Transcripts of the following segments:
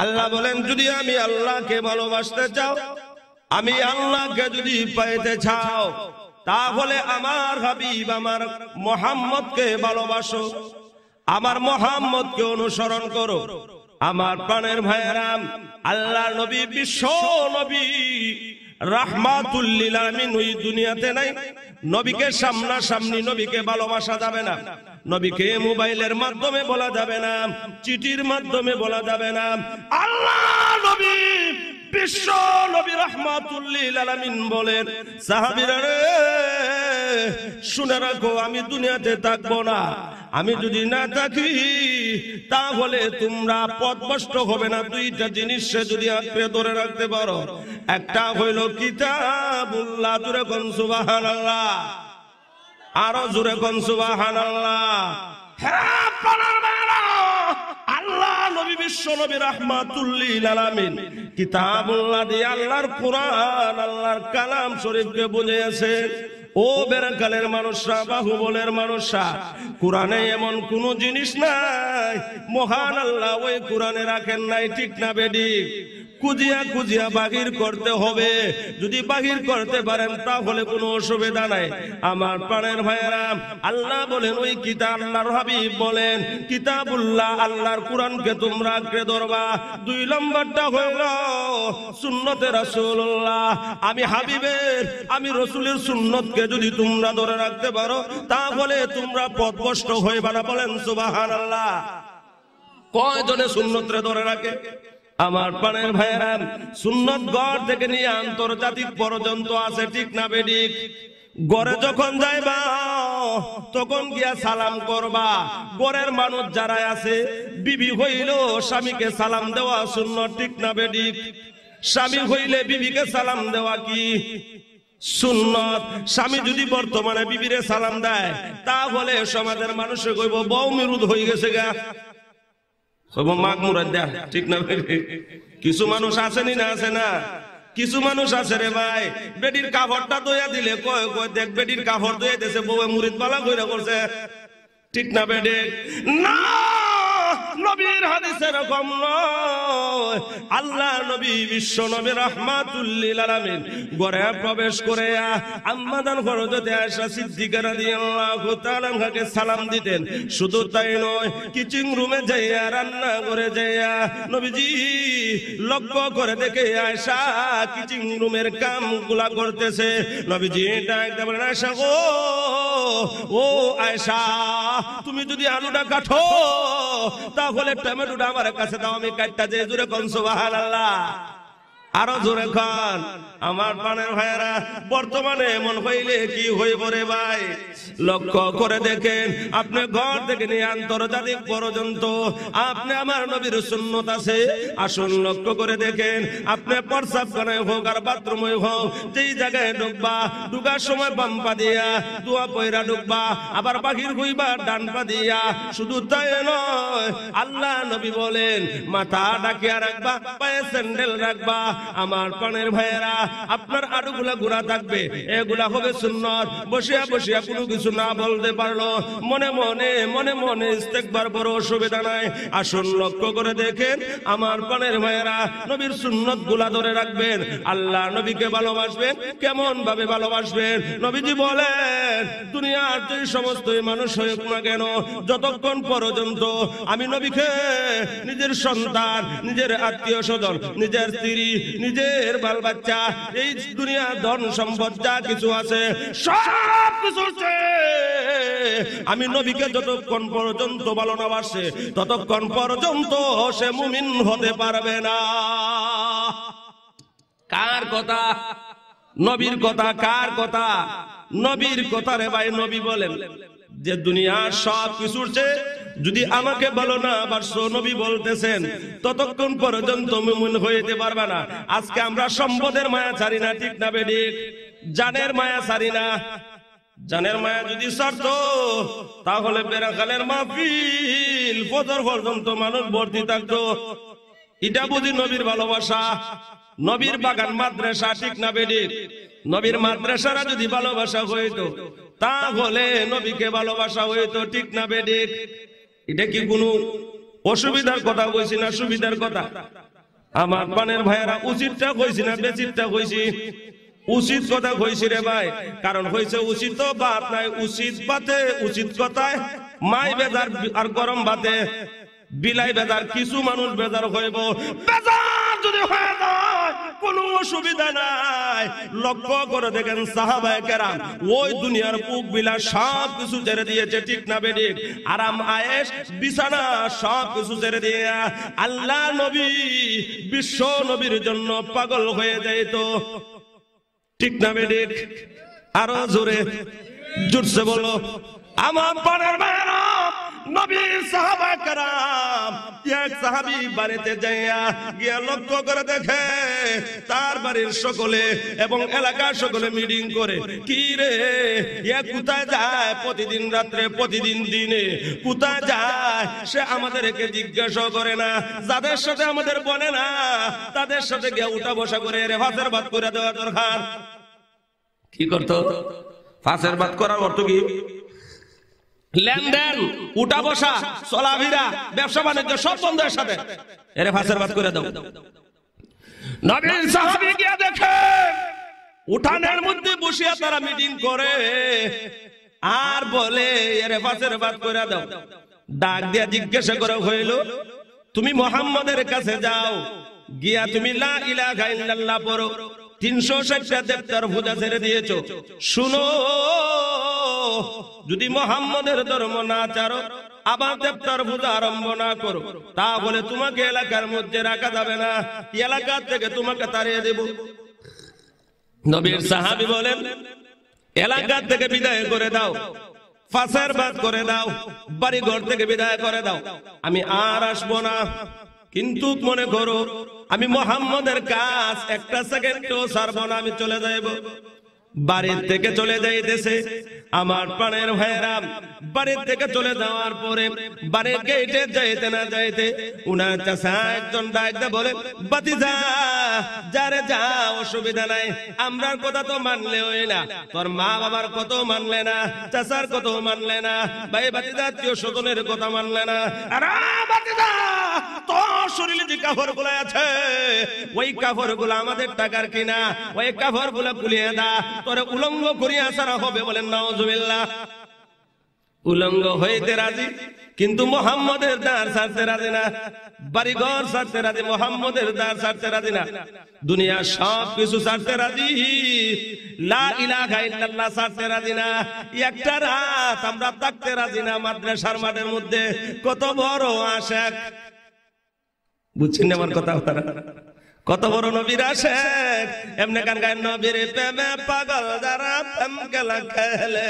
আল্লাহ বলেন যদি আমি আল্লাহকে ভালোবাসতে চাও, আমি আল্লাহকে যদি পাইতে চাও, তাহলে আমার হাবিব আমার মুহাম্মদকে ভালোবাসো, আমার মুহাম্মদকে অনুসরণ করো। আমার প্রাণের ভাইয়েরা, আল্লাহর নবী বিশ্ব নবী রাহমাতুল লিল আলামিন ওই দুনিয়াতে নাই। নবীকে সামনাসামনি নবীকে ভালোবাসা যাবে না, নবীকে মোবাইলের মাধ্যমে বলা যাবে না, চিঠির মাধ্যমে বলা যাবে না। আল্লাহ নবী বিশ্ব নবী রাহমাতুল লিল আলামিন বলেন, সাহাবীরা রে শুনে রাখো, আমি দুনিয়াতে থাকবো না, আমি যদি না থাকি তাহলে তোমরা পথভ্রষ্ট হবে না। দুইটা জিনিস যদি আঁকড়ে ধরে রাখতে পারো, একটা হইল কিতাবুল্লাহ, জোরে কোন সুবহানাল্লাহ, আরো জোরে কোন সুবহানাল্লাহ। হ্যাঁ পানার মেয়েরা, আল্লাহ নবী বিশ্ব নবী রাহমাতুল লিল আলামিন কিতাবুল্লাহ দিয়ে আল্লাহর কোরআন, আল্লাহর কালাম শরীফকে বুঝিয়েছেন। ও বেরাকালের মানুষরা, বাহুবলের মানুষরা, কোরআনে এমন কোন জিনিস নাই মহান আল্লাহ ওই কোরআনে রাখেন নাই, ঠিক না বেঠিক? খুঁজিয়া খুঁজিয়া বাহির করতে হবে। যদি বাহির করতে পারেন তাহলে কোনো অসুবিধা নাই। আমার প্রাণের ভাইয়েরা, আল্লাহ বলেন ওই কিতাব, আল্লাহর হাবিব বলেন কিতাবুল্লাহ, আল্লাহর কোরআনকে তোমরা আঁকড়ে ধরবা। দুই নম্বরটা হইল সুন্নতে রাসূলুল্লাহ, আমি হাবিবের, আমি রাসূলের সুন্নতকে যদি তোমরা ধরে রাখতে পারো তাহলে তোমরা পথভ্রষ্ট হইবা না। বলেন সুবহানাল্লাহ। কয়জনে সুন্নতরে ধরে রাখে? আমার প্রাণের ভাইয়েরা, সুন্নত গড় থেকে নিয়ে আন্তর্জাতিক পর্যন্ত আছে, ঠিক না বেঠিক? গড়ে যখন যাইবা তখন গিয়া সালাম করবা। গড়ের মানুষ যারা আছে, বিবি হইল স্বামীকে সালাম দেওয়া সুন্নত, ঠিক না বেঠিক? স্বামী হইলে বিবিকে সালাম দেওয়া কি সুন্নত? স্বামী যদি বর্তমানে বিবিরে সালাম দেয় তাহলে সমাজের মানুষে কইব বউ মিরুদ হয়ে গেছে গা, ঠিক না? কিছু মানুষ আসেনি না, আছে না? কিছু মানুষ আছে রে ভাই, বেটির কাপড়টা দইয়া দিলে কয় কয় দেখ বেটির কাপড় দইয়া দিয়েছে, বউ মুরিদ বালা কইরা করছে, ঠিক না বেটে? না, নবীর হাদিস এরকম নয়। আল্লাহ নবী বিশ্ব নবী রাহমাতুল লিল আলামিন ঘরে প্রবেশ করে আম্মা জান হযরত আয়েশা সিদ্দিকা রাদিয়াল্লাহু তাআলা আনহাকে সালাম দিতেন। শুধু তাই নয়, কিচেন রুমে যাইয়া, রান্না করে যাইয়া নবীজি লক্ষ্য করে দেখে আয়েশা কিচেন রুমের কামগুলা করতেছে। নবীজি ডাক দিয়ে বলেন, আয়েশা গো, ও আয়েশা, তুমি যদি আলুটা কাটো তাহলে টমেটোটা আমার কাছে দাও, আমি কাটটা যে। জোরে কোন সুবহানাল্লাহ, আরো জোরে খান। আমার প্রাণের ভাইয়েরা, বর্তমানে এমন হইলে কি হইব রে ভাই? লক্ষ্য করে দেখেন, আপনি ঘর থেকে নিয়ে আন্তর্জাতিক পর্যন্ত আপনি আমার নবীর সুন্নত আছে। আসুন লক্ষ্য করে দেখেন, আপনি প্রস্রাবখানায় হোক আর বাথরুমে হোক, যেই জায়গায় ঢুকবা, ঢুকার সময় বাম পা দিয়া দোয়া পয়রা ঢুকবা, আবার বাহির হইবা ডান পা দিয়া। শুধু তাই নয়, আল্লাহ নবী বলেন মাথা ঢাকিয়া রাখবা, পায়ে স্যান্ডেল রাখবা। আমার প্রাণের ভাইয়েরা, আপনার আড়ুগুলা ঘোরা থাকবে, এগুলা হবে সুন্নত। বসিয়া বসিয়া কোনো কিছু না বলতে পারলো, মনে মনে মনে মনে ইস্তেগফার, বড় অসুবিধা নাই। আসুন লক্ষ্য করে দেখেন, আমার প্রাণের ভাইয়েরা, নবীর সুন্নত গুলা ধরে রাখবেন। আল্লাহ নবীকে ভালোবাসবেন, কেমন ভাবে ভালোবাসবেন? নবীজি বলেন, দুনিয়ার যে সমস্ত মানুষ হোক না কেন, যতক্ষণ পর্যন্ত আমি নবীকে নিজের সন্তান, নিজের আত্মীয় স্বজন, নিজের স্ত্রী, নিজের বাল বাচ্চা, এই দুনিয়া ধন সম্পদ যা কিছু আছে সব কিছু আমি নবীকে যতক্ষণ পর্যন্ত ভালো না বাসে ততক্ষণ পর্যন্ত সে মুমিন হতে পারবে না। কার কথা? নবীর কথা। কার কথা? নবীর কথা রে ভাই। নবী বলেন যে দুনিয়ার সব কিছুর চেয়ে যদি আমাকে ভালো না বাসো, নবী বলতেছেন, ততক্ষণ পর্যন্ত মুমিন হইতে পারবে না। আজকে আমরা সম্পদের মায়া ছাড়ি না, ঠিক না বেঠিক? জানের মায়া ছাড়ি না। জানের মায়া যদি ছাড়তো তাহলে বেরাকালের মাহফিল ফজর পর্যন্ত মানুষ ভর্তি থাকতো। এটা বুঝি নবীর ভালোবাসা, নবীর বাগান মাদ্রাসা, ঠিক না বেঠিক? নবীর মাদ্রাসারা যদি ভালোবাসা হইতো তাহলে নবীকে ভালোবাসা হইতো, ঠিক না বেঠিক? এটা কি কোনো অসুবিধার কথা কইছি না সুবিধার কথা? আমার পানের ভাইয়েরা উচিতটা কইছি না বেচিতটা কইছি? উচিত কথা কইছি রে ভাই। কারণ হইছে উচিত বাত নাই, উচিত বাতে উচিত কথায় মাই বেজার আর গরম ভাতে বিলাই বেজার। কিছু মানুষ বেজার হইব, বেজার যদি হয়ে যায় কোনো অসুবিধা নাই। লক্ষ্য করে দেখেন সাহাবায়ে কেরাম ওই দুনিয়ার বুক বিলাস সব কিছু ছেড়ে দিয়েছে, ঠিক না বেঠিক? আরাম আয়েশ বিছানা সব কিছু ছেড়ে দিয়ে আল্লাহ নবী বিশ্ব নবীর জন্য পাগল হয়ে যাইত, ঠিক না বেঠিক? আরো জোরে জুড়ছে বলো। আমার পানের ভাইরা নবীর সাহাবায়ে কেরাম এক সাহাবী বাড়িতে যাইয়া গিয়া লক্ষ্য করে দেখে তার বাড়ির সকলে এবং এলাকার সকলে মিটিং করে, কি রে এ কোথায় যায় প্রতিদিন রাত্রে প্রতিদিন দিনে কোথায় যায় সে আমাদেরকে জিজ্ঞাসা করে না, যাদের সাথে আমাদের বনে না তাদের সাথে গিয়া উঠা বসা করে রে ফাঁসের ভাত করে দেওয়া দরকার। কি করতো? ফাঁসের ভাত করার অর্থ কি? লেনদেন, উঠা বসা, চলাফেরা, ব্যবসা বাণিজ্য সব বন্ধের সাথে এরে ফাঁসের ভাত করে দাও। নবীর সাহাবী গিয়া দেখে উঠানের মধ্যে বসিয়া তারা মিটিং করে আর বলে এরে ফাঁসের ভাত করে দাও। ডাক দিয়া জিজ্ঞাসা করা হইল, তুমি মুহাম্মাদের কাছে যাও, গিয়া তুমি লা ইলাহা ইল্লাল্লাহ পড়ো, 360টা দেবতার পূজা ছেড়ে দিয়েছো। শুনো, যদি মুহাম্মাদের ধর্ম না ছাড়ো আবার দেবতার পূজা আরম্ভ না করো, তাহলে তোমাকে এলাকার মধ্যে রাখা যাবে না, এলাকা থেকে তোমাকে তাড়িয়ে দেব। নবীর সাহাবী বলেন, এলাকা থেকে বিদায় করে দাও, ফাঁসের ভাত করে দাও, বাড়ি ঘর থেকে বিদায় করে দাও, আমি আর আসবো না। কিন্তু মনে করো আমি মুহাম্মাদের কাজ একটা সেকেন্ডও ছাড়বো না, আমি চলে যাইব। বাড়ির থেকে চলে যাইতেছে আমার প্রাণের ভাইরা। বাড়ির থেকে চলে যাওয়ার পরে বাড়ির গেটে যাইতে না যাইতে উনার চাচা একজন ডাকতে বলে, বাতিজা যারে যা, অসুবিধা নাই, আমরার কথা তো মানলে হই না, তোর মা বাবার কত মানলে না, চাচার কত মানলে না, ভাই বাতিজা আত্মীয় স্বজনের কথা মানলে না। আরে বাতিজা, তোর শরীরে যে কাপড় গুলো আছে ওই কাপড় গুলো আমাদের টাকার কিনা, ওই কাপড় গুলো খুলিয়ে দা, তোরে উলঙ্গ করিয়া ছাড়া হবে। বলেন নাউজুবিল্লাহ। উলঙ্গ হইতে রাজি কিন্তু মুহাম্মাদের দাঁড় ছাড়তে রাজি না, বাড়িঘর ছাড়তে রাজি, মুহাম্মাদের দাঁড় ছাড়তে রাজি না, দুনিয়া সব কিছু ছাড়তে রাজি, লা ইলাহা ইল্লাল্লাহ ছাড়তে রাজি না। একটা রাত আমরা থাকতে রাজি না মাদ্রাসার মাঠের মধ্যে। কত বড় আশিক, বুঝছেন আমার কথা? কত বড় নবীর আশিক, এমনি গান গায়, নবীর প্রেমে পাগল যারা প্রেম খেলা খেলে।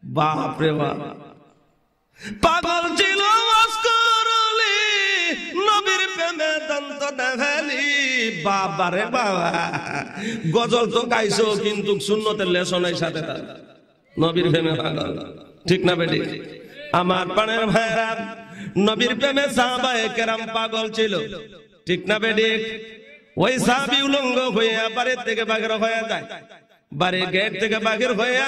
বাপ রে বাপ, পাগল ছিল অস্করলি, নবীর প্রেমে দন্ত দেখালি। বাবা রে বাবা, গজল তো গাইছো কিন্তু সুন্নতের লেসনের সাথে তার নবীর প্রেমে পাগল, ঠিক না বেটি? আমার প্রাণের ভাইরা, নবীর প্রেমে সাহাবায়ে কেরাম পাগল ছিল, ঠিক না বেটি? ওই সাহাবী উলঙ্গ হয়ে বাড়ির থেকে বাহির হয়ে যায়, বাড়ির গেট থেকে বাহির হয়ে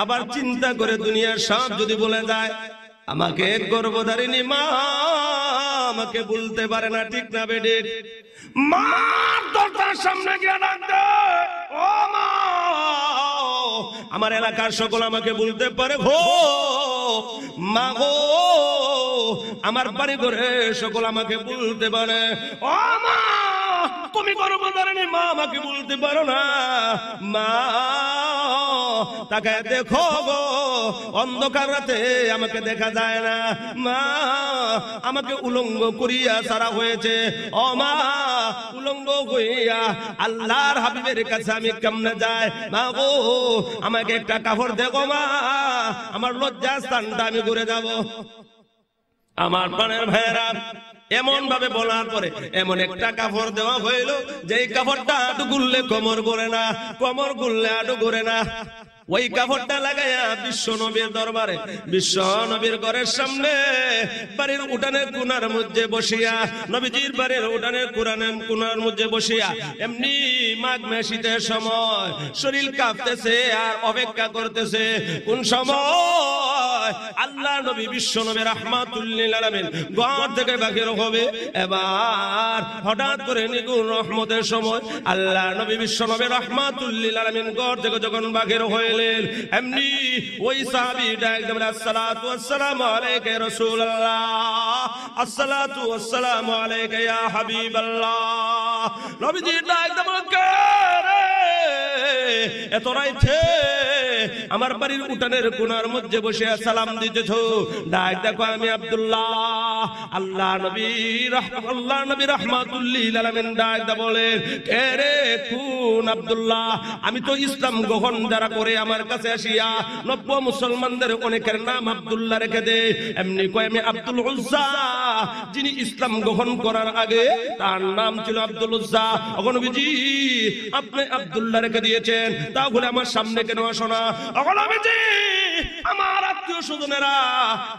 আবার চিন্তা করে দুনিয়ার সব যদি বলে যায়, আমাকে গর্ভধারিণী মা আমাকে বলতে পারে না, ঠিক না বেটি? মা দরজার সামনে গিয়ে ডাকতে, ও মা, আমার এলাকার সকল আমাকে বলতে পারে গো মা গো, আমার বাড়ি ঘরে সকল আমাকে বলতে পারে, ও মা তুমি গর্ভধারিণী মা আমাকে বলতে পারো না। মা তাকে দেখো গো, অন্ধকার রাতে আমাকে দেখা যায় না, মা আমাকে উলঙ্গ করিয়া ছাড়া হয়েছে, ও মা উলঙ্গ হইয়া আল্লাহর হাবিবের কাছে আমি কেমনে যাই, মা গো আমাকে একটা কাপড় দেখো মা, আমার লজ্জা স্থানটা আমি ঘুরে যাব। আমার প্রাণের ভাইয়েরা, এমন ভাবে বলার পরে এমন একটা কাপড় দেওয়া হইল যে কাপড়টা আটু গুললে কোমর ঘুরে না, কোমর গুললে আটু ঘুরে না। ওই কাপড়টা লাগাইয়া বিশ্ব নবীর দরবারে, বিশ্ব নবীর ঘরের সামনে বাড়ির উঠানের কোণার মধ্যে বসিয়া, নবীজির বাড়ির উঠানের কোণার মধ্যে বসিয়া এমনি মাঘ শীতের সময় শরীর কাঁপতেছে আর অপেক্ষা করতেছে কোন সময় আল্লাহ নবী বিশ্ব নবী রাহমাতুল লিল আলামিন ঘর থেকে বাহির হবে। এবার হঠাৎ করে নিগুণ রহমতের সময় আল্লাহ নবী বিশ্ব নবী রাহমাতুল লিল আলামিন ঘর থেকে যখন বাহির হইলেন, এমনি ওই সাহাবীটা একদম আসসালাতু ওয়াসসালামু আলাইকা ইয়া রাসূলুল্লাহ, আসসালাতু ওয়াসসালামু আলাইকা ইয়া হাবিবাল্লাহ। নবীজি একদম এত রাইতে আমার বাড়ির উঠানের কোণার মধ্যে বসে সালাম দিতেছ, ডাক দেখো আমি আব্দুল্লাহ। আল্লাহ নবী রাহমাতুল লিল আলামিন ডাক দা বলেন, কে রে কোন আব্দুল্লাহ? আমি তো ইসলাম গ্রহণ যারা করে আমার কাছে আসিয়া নব্য মুসলমানদের অনেকের নাম আব্দুল্লাহ রেখে দে। এমনি কয় আমি আব্দুল উজ্জা, যিনি ইসলাম গ্রহণ করার আগে তার নাম ছিল আব্দুল উজ্জা। নবীজি আপনি আব্দুল্লাহ রেখে দিয়েছেন, তাহলে আমার সামনে কেন আসো না? নবীজি আমার আত্মীয় স্বজনেরা,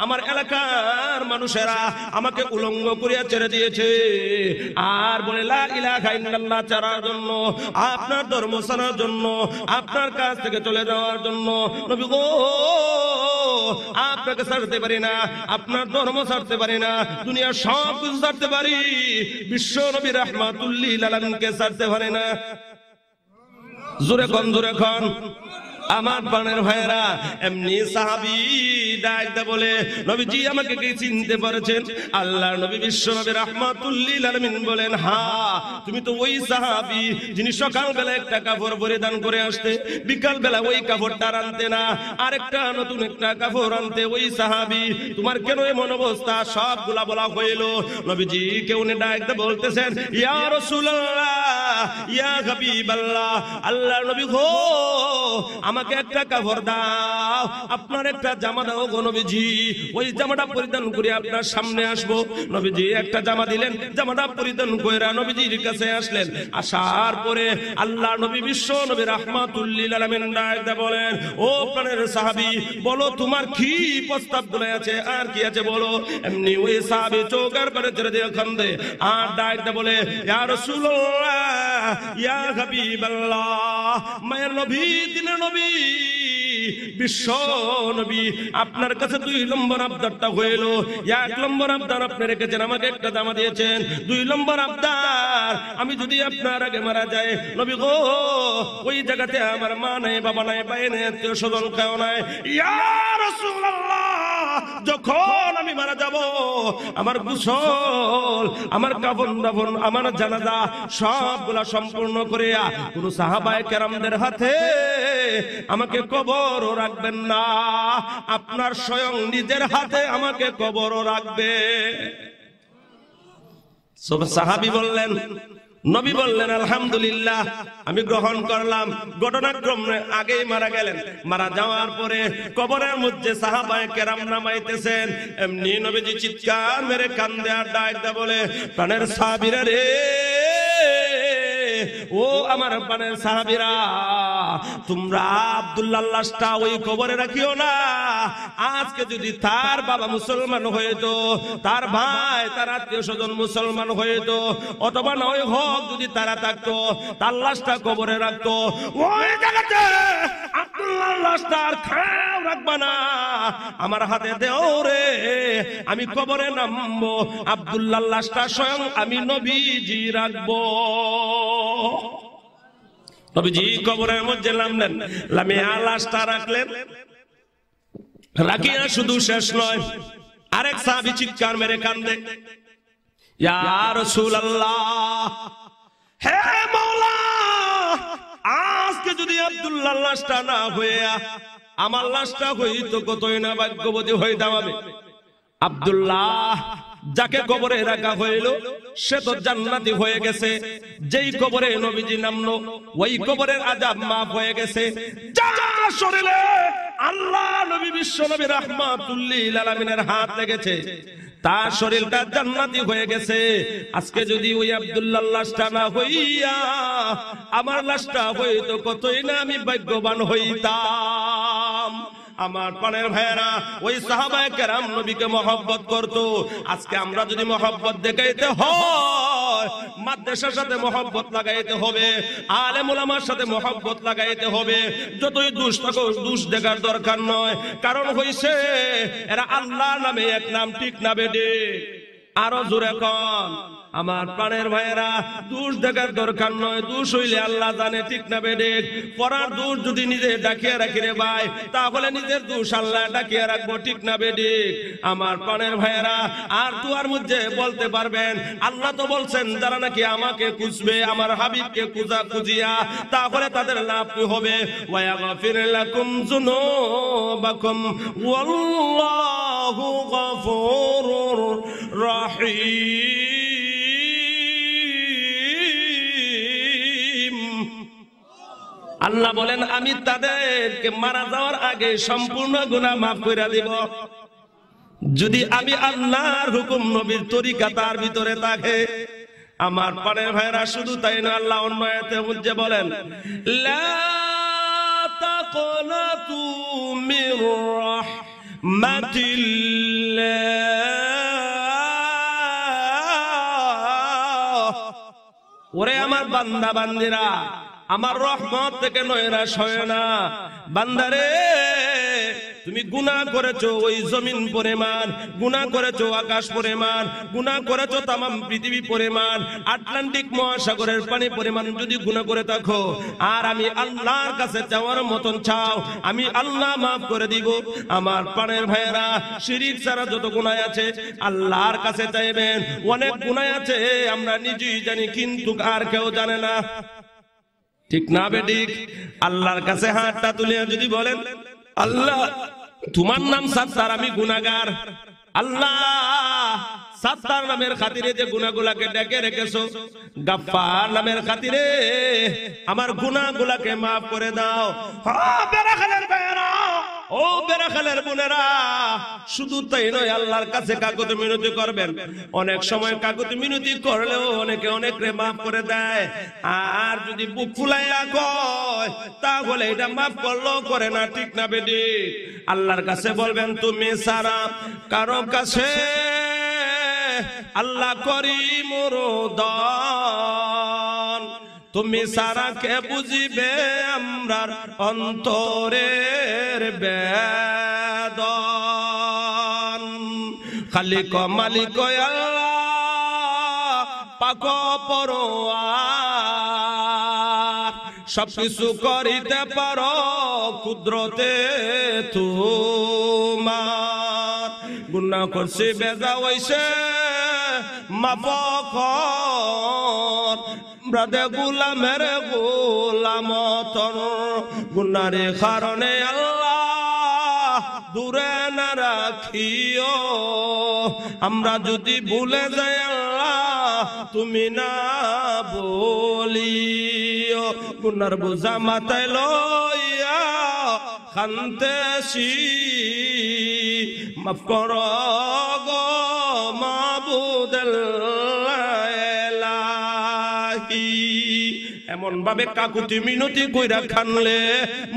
আমার এলাকার মানুষেরা আমাকে উলঙ্গ করিয়া ছেড়ে দিয়েছে, আর বলে লা ইলাহা ইল্লাল্লাহ ছাড়ার জন্য, আপনার ধর্ম ছাড়ার জন্য, আপনার কাছ থেকে চলে যাওয়ার জন্য। নবী গো আপনাকে ছাড়তে পারি না, আপনার ধর্ম ছাড়তে পারি না, দুনিয়ার সব কিছু ছাড়তে পারি, বিশ্ব নবী রাহমাতুল লিল আলামিনকে ছাড়তে পারি না। জোরে কোন জোরে কোন আমার প্রাণের ভাইয়েরা। এমনি সাহাবী ডাকতে বলে, নবীজি আমাকে কি চিনতে পারছেন? আল্লাহ নবী বিশ্ব নবী রাহমাতুল লিল আলামিন বলেন, হ্যাঁ তুমি তো ওই সাহাবী যিনি সকাল বেলা একটা কাপড় পরিধান করে আসতে, বিকাল বেলা ওই কাপড়টা আনতে না, আরেকটা নতুন একটা কাপড় আনতে ওই সাহাবী। তোমার কেন এমন অবস্থা? সবগুলা বলা হইল। নবীজি কেউ ডাকতে বলতেছেন, ইয়া রাসূলুল্লাহ, ইয়া হাবিবাল্লাহ, আল্লাহ নবী গো আমাকে একটা কাপড় দাও, আপনার একটা জামা দাও গো নবীজি, ওই জামাটা পরিধান করে আপনার সামনে আসবো। নবীজি একটা জামা দিলেন, জামাটা পরিধান করে নবীজির কাছে আসলেন। আসার পরে আল্লাহ নবী বিশ্ব নবী রাহমাতুল লিল আলামিন ডাকতে বলেন, ও প্রাণের সাহাবী বলো তোমার কি প্রস্তাব গুলো আছে, আর কি আছে বলো। এমনি ওই সাহাবী চোখের পারে ছেড়ে দিয়ে কান্দে আর ডাকতে বলে, ইয়া রাসূলুল্লাহ, ইয়া হাবিবাল্লাহ, মায়ের নবী, দিনের নবী, বিশ্ব নবী, আপনার কাছে 2 নম্বর আবদারটা হইল। 1 নম্বর আবদার আপনি রেখেছেন, আমাকে একটা জামা দিয়েছেন। 2 নম্বর আবদার, আমি যদি আপনার আগে মারা যায় নবী গো, ওই জায়গাতে আমার মা নাই, বাবা নাই, ভাই নাই, আত্মীয় স্বজন কেউ নাই। ইয়া রাসূলুল্লাহ, যখন আমি মারা যাব আমার গোসল, আমার কাফন দাফন, আমার জানাজা সবগুলা সম্পূর্ণ করিয়া কোন সাহাবায়ে কেরামদের হাতে আমাকে কবরও রাখবেন না, আপনার স্বয়ং নিজের হাতে আমাকে কবরও রাখবে। সাহাবী বললেন, নবী বললেন আলহামদুলিল্লাহ আমি গ্রহণ করলাম। ঘটনাক্রমে আগেই মারা গেলেন, মারা যাওয়ার পরে কবরের মধ্যে সাহাবায়ে কেরাম নামাইতেছেন। এমনি নবীজি চিৎকার মেরে কান্দে আর ডাকতে বলে, প্রাণের সাহাবীরা রে, ও আমার প্রাণের সাহাবীরা, তোমরা আব্দুল্লাহর লাশটা ওই কবরে রাখিও না। আজকে যদি তার বাবা মুসলমান হইতো, তার ভাই, তার আত্মীয় স্বজন মুসলমান হইতো, অথবা নয় হোক যদি তারা থাকতো, তার লাশটা কবরে রাখতো, ওই জায়গাতে আব্দুল্লাহর লাশটা আর খেয়াল রাখবা না, আমার হাতে দেও রে, আমি কবরে নামবো, আব্দুল্লাহর লাশটা স্বয়ং আমি নবীজি রাখবো। নবীজি কবরের মধ্যে নামলেন, লামিয়া লাশটা রাখলেন। রাখিয়া শুধু শেষ নয়, আরেক সাহাবী চিৎকার মেরে কান্দে, ইয়া রাসূলুল্লাহ, হে মাওলা, আজকে যদি আব্দুল্লাহর লাশটা না হইয়া আমার লাশটা হইতো, কতই না ভাগ্যবতী হইতাম আমি। আব্দুল্লাহ যাকে কবরে রাখা হইল সে তো জান্নাতি হয়ে গেছে, যেই কবরে নবীজি নামলো ওই কবরের আযাব মাফ হয়ে গেছে। যার শরীরে আল্লাহ নবী বিশ্ব নবী রাহমাতুল লিল আলামিনের হাত লেগেছে, তার শরীরটা জান্নাতি হয়ে গেছে। আজকে যদি ওই আব্দুল্লাহর লাশটা না হইয়া আমার লাশটা হইতো, কতই না আমি ভাগ্যবান হইতাম। আমার প্রাণের ভাইয়েরা, ওই সাহাবায়ে কেরাম নবীকে মহব্বত করত। আজকে আমরা যদি মহব্বত দেখাইতে হয়, মাদ্রাসার সাথে মহব্বত লাগাইতে হবে, আলেম ওলামার সাথে মহব্বত লাগাইতে হবে। যতই দুষ থাকো দুষ দেখার দরকার নয়, কারণ হইছে এরা আল্লাহর নামে এক নাম ঠিক না বেডে। আরো জোরে কন আমার প্রাণের ভাইয়েরা, দোষ দেখার দরকার নয়, দোষ হইলে আল্লাহ জানে ঠিক না বেডে। পরার দোষ যদি নিজে ডাকিয়ে রাখি রে ভাই, তাহলে নিজের দোষ আল্লাহ ডাকিয়ে রাখবো, ঠিক না বেডে আমার প্রাণের ভাইয়েরা। আর দুয়ার মধ্যে বলতে পারবেন আল্লাহ তো বলছেন যারা নাকি আমাকে খুঁজবে, আমার হাবিবকে খুঁজিয়া, তাহলে তাদের লাভ কি হবে? ওয়ায়াগফির লাকুম যুনুবাকুম ওয়াল্লাহু গফুরুর রহিম। আল্লাহ বলেন আমি তাদেরকে মারা যাওয়ার আগে সম্পূর্ণ গুনাহ মাফ করে দিব, যদি আমি আল্লাহর হুকুম নবীর তরিকা তার ভিতরে থাকে। আমার প্রাণের ভাইরা, শুধু তাই না, আল্লাহ অন্য আয়াতে মধ্যে বলেন লা তাকনাতু মির রাহমাতিল্লাহ। ওরে আমার বান্দা বান্দিরা, আমার রহমত থেকে নয়রাশ হয় না। বান্দারে, তুমি গুনাহ করেছো ওই জমিন পরিমাণ, গুনাহ করেছো আকাশ পরিমাণ, গুনাহ করেছো তামাম পৃথিবী পরিমাণ, আটলান্টিক মহাসাগরের পানি পরিমাণ যদি গুনাহ করে থাকো, আর আমি আল্লাহর কাছে চাওয়ার মতন চাও, আমি আল্লাহ মাফ করে দিব। আমার প্রাণের ভাইয়েরা, শিরিক ছাড়া যত গুনাহ আছে আল্লাহর কাছে চাইবেন। অনেক গুনাহ আছে আমরা নিজেই জানি, কিন্তু আর কেউ জানে না, ঠিক না বেঠিক? আল্লাহর কাছে হাতটা তুলে যদি বলেন আল্লাহ তোমার নাম সাত্তার, আমি গুনাহগার, আল্লাহ সাত্তার নামের খাতিরে যে গুনাহগুলাকে ডেকে রেখেছো, গাফফার নামের খাতিরে আমার গুনাহগুলাকে মাফ করে দাও। বেরাখালের ভাইয়েরা, ও বেরাখালের বোনেরা, শুধু তাই নয়, আল্লাহর কাছে কাকুতি মিনতি করবেন। অনেক সময় কাকুতি মিনতি করলেও অনেকে অনেকরে মাফ করে দেয়, আর যদি বুক ফুলাইয়া কয় তাহলে এটা মাফ করলেও করে না, ঠিক না বেটি? আল্লাহর কাছে বলবেন তুমি সারা কারো কাছে আল্লাহ করিম রোদন, তুমি সারা কে বুঝিবে আমরার অন্তরের বেদন। খালিক মালিক আল্লাহ পাক পরোয়ার, সবকিছু করিতে পারো কুদরতে তোমার। গুনাহ করছি বেজা হইছে মাফ কর, ব্রাদে গোলামের গোলামতর গুনারে কারণে আল্লাহ দূরে না রাখিও। আমরা যদি ভুলে যাই আল্লাহ তুমি না বলিও। গুনার বোঝা মাথায় লইয়া খানতেছি, মাফ করো গো মাবুদুল ইলাহি। এমন ভাবে কাকুতি মিনতি কইরা খানলে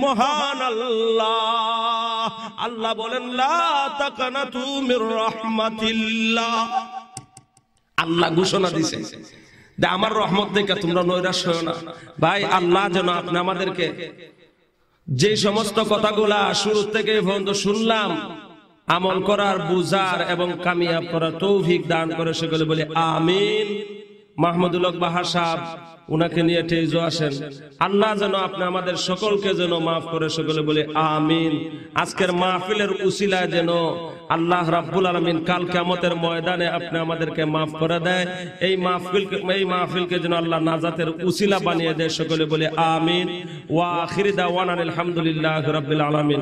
মহান আল্লাহ, আল্লাহ বলেন লা তাকানাতু মির রাহমাতিল্লাহ। আল্লাহ ঘোষণা দিয়েছে যে আমার রহমত থেকে তোমরা নৈরাশ হও না। ভাই, আল্লাহ যেন আপনি আমাদেরকে যে সমস্ত কথাগুলা শুরু থেকে পর্যন্ত শুনলাম আমল করার, বুঝার এবং কামিয়াব করার তৌফিক দান করে, সেগুলো বলে আমিন। মাহমুদুল হক বাহার সাহেব, উনাকে নিয়ে টেজো আসেন। আল্লাহ যেন আপনি আমাদের সকলকে যেন মাফ করে, সকলে বলে আমিন। আজকের মাহফিলের উসিলায় যেন আল্লাহ রাব্বুল আলামিন কাল কিয়ামতের ময়দানে আপনি আমাদেরকে মাফ করে দেয়। এই মাহফিলকে যেন আল্লাহ নাজাতের উসিলা বানিয়ে দেয়, সকলে বলে আমিন। ওয়া আখির দাওয়ানা আলহামদুলিল্লাহি রাব্বিল আলামিন।